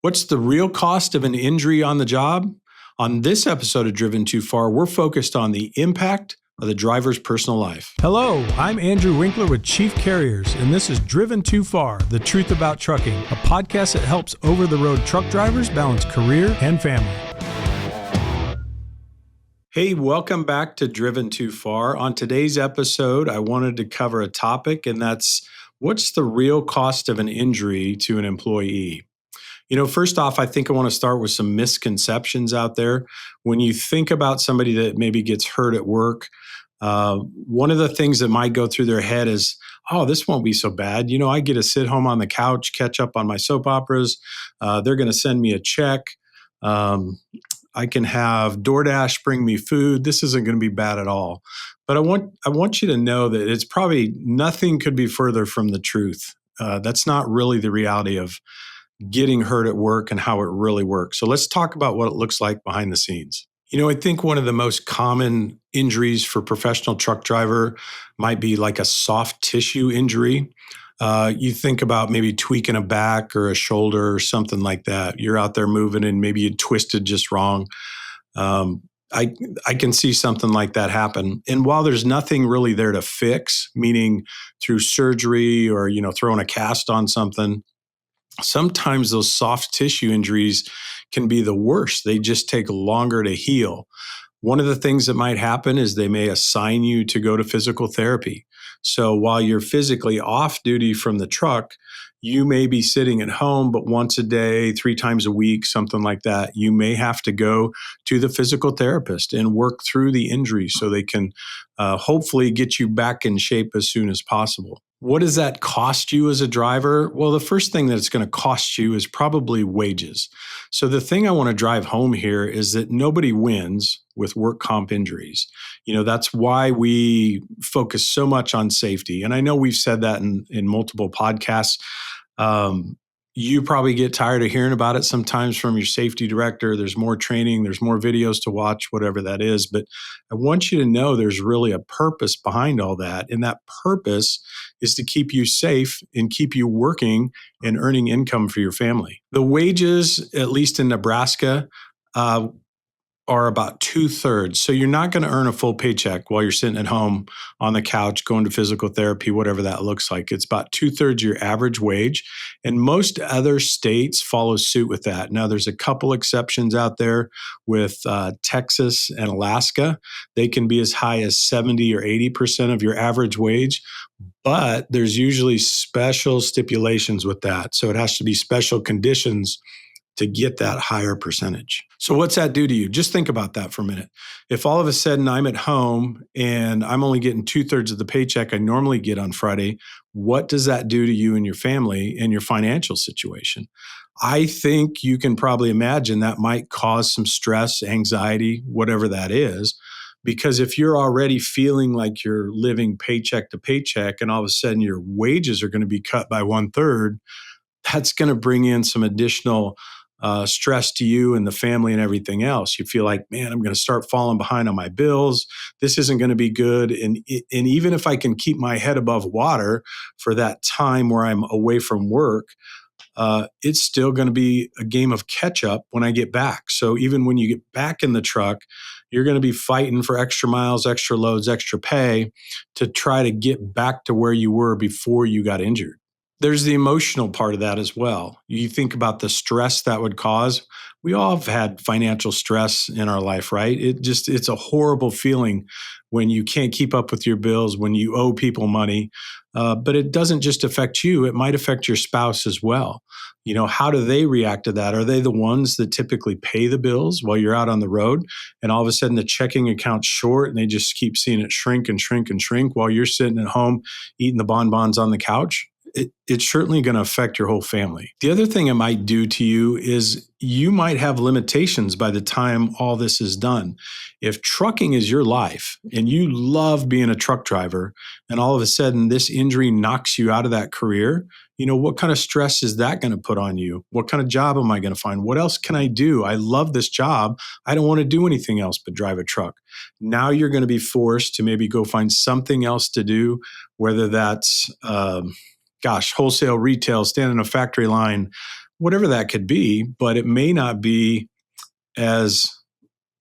What's the real cost of an injury on the job? On this episode of Driven Too Far, we're focused on the impact of the driver's personal life. Hello, I'm Andrew Winkler with Chief Carriers, and this is Driven Too Far, the truth about trucking, a podcast that helps over-the-road truck drivers balance career and family. Hey, welcome back to Driven Too Far. On today's episode, I wanted to cover a topic, and that's what's the real cost of an injury to an employee? First off, I think I want to start with some misconceptions out there. When you think about somebody that maybe gets hurt at work, one of the things that might go through their head is, oh, this won't be so bad. I get to sit home on the couch, catch up on my soap operas. They're going to send me a check. I can have DoorDash bring me food. This isn't going to be bad at all. But I want you to know that it's probably nothing could be further from the truth. That's not really the reality of getting hurt at work and how it really works. So let's talk about what it looks like behind the scenes. I think one of the most common injuries for professional truck driver might be like a soft tissue injury. You think about maybe tweaking a back or a shoulder or something like that. You're out there moving and maybe you twisted just wrong. I can see something like that happen. And while there's nothing really there to fix, meaning through surgery or, throwing a cast on something, sometimes those soft tissue injuries can be the worst. They just take longer to heal. One of the things that might happen is they may assign you to go to physical therapy. So while you're physically off duty from the truck, you may be sitting at home, but once a day, 3 times a week, something like that, you may have to go to the physical therapist and work through the injury so they can hopefully get you back in shape as soon as possible. What does that cost you as a driver? Well, the first thing that it's going to cost you is probably wages. So the thing I want to drive home here is that nobody wins with work comp injuries. That's why we focus so much on safety. And I know we've said that in multiple podcasts. You probably get tired of hearing about it sometimes from your safety director. There's more training, there's more videos to watch, whatever that is. But I want you to know there's really a purpose behind all that. And that purpose is to keep you safe and keep you working and earning income for your family. The wages, at least in Nebraska, are about 2/3. So you're not going to earn a full paycheck while you're sitting at home on the couch, going to physical therapy, whatever that looks like. It's about 2/3 your average wage. And most other states follow suit with that. Now, there's a couple exceptions out there with Texas and Alaska. They can be as high as 70 or 80% of your average wage. But there's usually special stipulations with that. So it has to be special conditions to get that higher percentage. So what's that do to you? Just think about that for a minute. If all of a sudden I'm at home and I'm only getting 2/3 of the paycheck I normally get on Friday, what does that do to you and your family and your financial situation? I think you can probably imagine that might cause some stress, anxiety, whatever that is. Because if you're already feeling like you're living paycheck to paycheck and all of a sudden your wages are going to be cut by 1/3, that's going to bring in some additional stress to you and the family and everything else. You feel like, man, I'm going to start falling behind on my bills. This isn't going to be good. And even if I can keep my head above water for that time where I'm away from work, it's still going to be a game of catch up when I get back. So even when you get back in the truck, you're going to be fighting for extra miles, extra loads, extra pay to try to get back to where you were before you got injured. There's the emotional part of that as well. You think about the stress that would cause. We all have had financial stress in our life, right? It's a horrible feeling when you can't keep up with your bills, when you owe people money. But it doesn't just affect you. It might affect your spouse as well. How do they react to that? Are they the ones that typically pay the bills while you're out on the road? And all of a sudden the checking account's short and they just keep seeing it shrink and shrink and shrink while you're sitting at home eating the bonbons on the couch? It's certainly going to affect your whole family. The other thing it might do to you is you might have limitations by the time all this is done. If trucking is your life and you love being a truck driver and all of a sudden this injury knocks you out of that career, what kind of stress is that going to put on you? What kind of job am I going to find? What else can I do? I love this job. I don't want to do anything else but drive a truck. Now you're going to be forced to maybe go find something else to do, whether that's wholesale, retail, stand in a factory line, whatever that could be, but it may not be as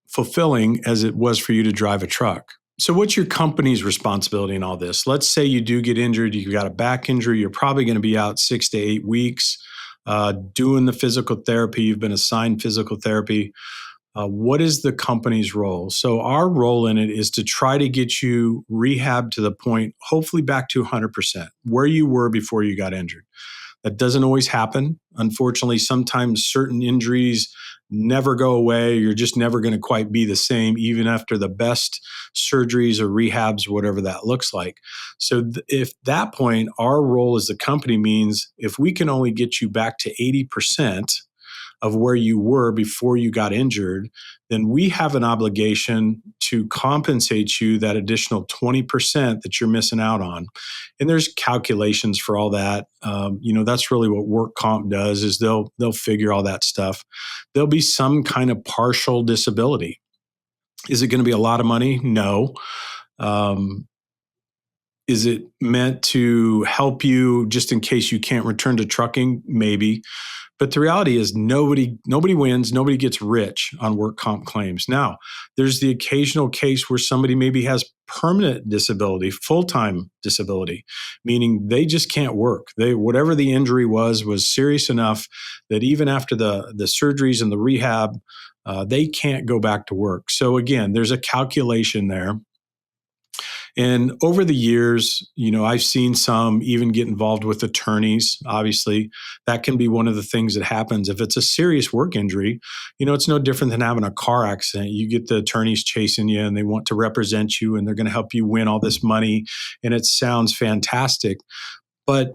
fulfilling as it was for you to drive a truck. So what's your company's responsibility in all this? Let's say you do get injured, you've got a back injury, you're probably going to be out 6 to 8 weeks doing the physical therapy, you've been assigned physical therapy. What is the company's role? So our role in it is to try to get you rehab to the point, hopefully back to 100%, where you were before you got injured. That doesn't always happen. Unfortunately, sometimes certain injuries never go away. You're just never going to quite be the same, even after the best surgeries or rehabs, whatever that looks like. So if that point, our role as the company means if we can only get you back to 80% of where you were before you got injured, then we have an obligation to compensate you that additional 20% that you're missing out on. And there's calculations for all that. That's really what work comp does is they'll figure all that stuff. There'll be some kind of partial disability. Is it going to be a lot of money? No. Is it meant to help you just in case you can't return to trucking? Maybe. But the reality is nobody wins, nobody gets rich on work comp claims. Now, there's the occasional case where somebody maybe has permanent disability, full-time disability, meaning they just can't work. Whatever the injury was serious enough that even after the surgeries and the rehab, they can't go back to work. So again, there's a calculation there. And over the years, I've seen some even get involved with attorneys. Obviously, that can be one of the things that happens. If it's a serious work injury, it's no different than having a car accident. You get the attorneys chasing you and they want to represent you and they're going to help you win all this money. And it sounds fantastic. But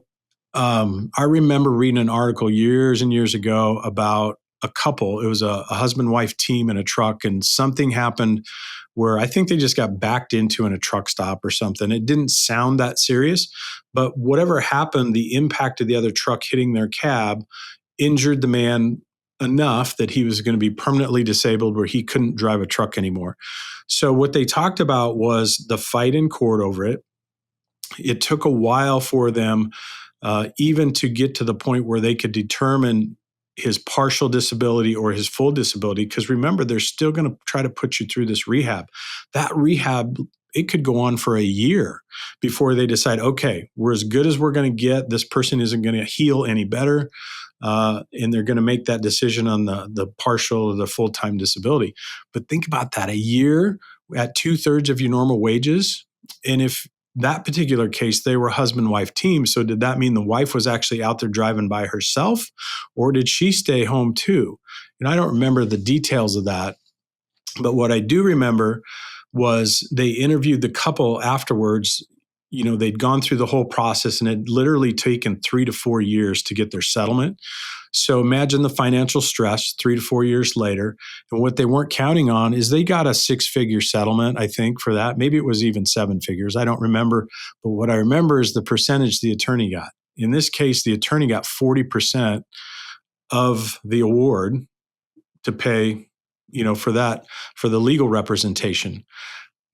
I remember reading an article years and years ago about a couple. It was a husband-wife team in a truck, and something happened where I think they just got backed into in a truck stop or something. It didn't sound that serious, but whatever happened, the impact of the other truck hitting their cab injured the man enough that he was going to be permanently disabled where he couldn't drive a truck anymore. So what they talked about was the fight in court over it. It took a while for them even to get to the point where they could determine his partial disability or his full disability. Because remember, they're still going to try to put you through this rehab. That rehab, it could go on for a year before they decide, okay, we're as good as we're going to get. This person isn't going to heal any better. And they're going to make that decision on the partial or the full-time disability. But think about that, a year at 2/3 of your normal wages. And if that particular case, they were a husband-wife team. So did that mean the wife was actually out there driving by herself, or did she stay home too? And I don't remember the details of that. But what I do remember was they interviewed the couple afterwards. They'd gone through the whole process and it had literally taken 3 to 4 years to get their settlement. So imagine the financial stress 3 to 4 years later. And what they weren't counting on is they got a 6-figure settlement, I think, for that. Maybe it was even 7 figures. I don't remember. But what I remember is the percentage the attorney got. In this case, the attorney got 40% of the award to pay, for the legal representation.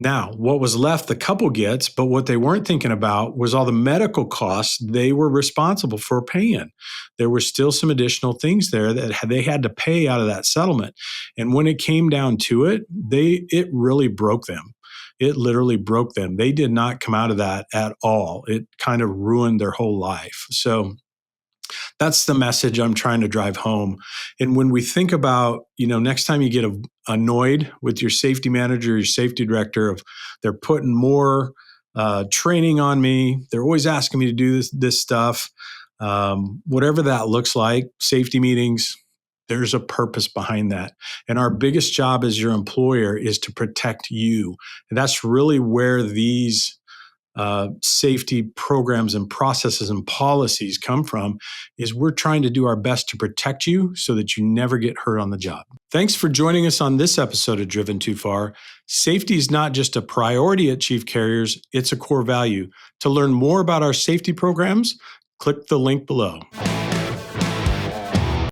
Now, what was left, the couple gets, but what they weren't thinking about was all the medical costs they were responsible for paying. There were still some additional things there that they had to pay out of that settlement. And when it came down to it, it really broke them. It literally broke them. They did not come out of that at all. It kind of ruined their whole life. So that's the message I'm trying to drive home. And when we think about, next time you get annoyed with your safety manager, your safety director, of they're putting more training on me, they're always asking me to do this stuff, whatever that looks like, safety meetings, there's a purpose behind that. And our biggest job as your employer is to protect you. And that's really where these safety programs and processes and policies come from, is we're trying to do our best to protect you so that you never get hurt on the job. Thanks for joining us on this episode of Driven Too Far. Safety is not just a priority at Chief Carriers, it's a core value. To learn more about our safety programs, click the link below.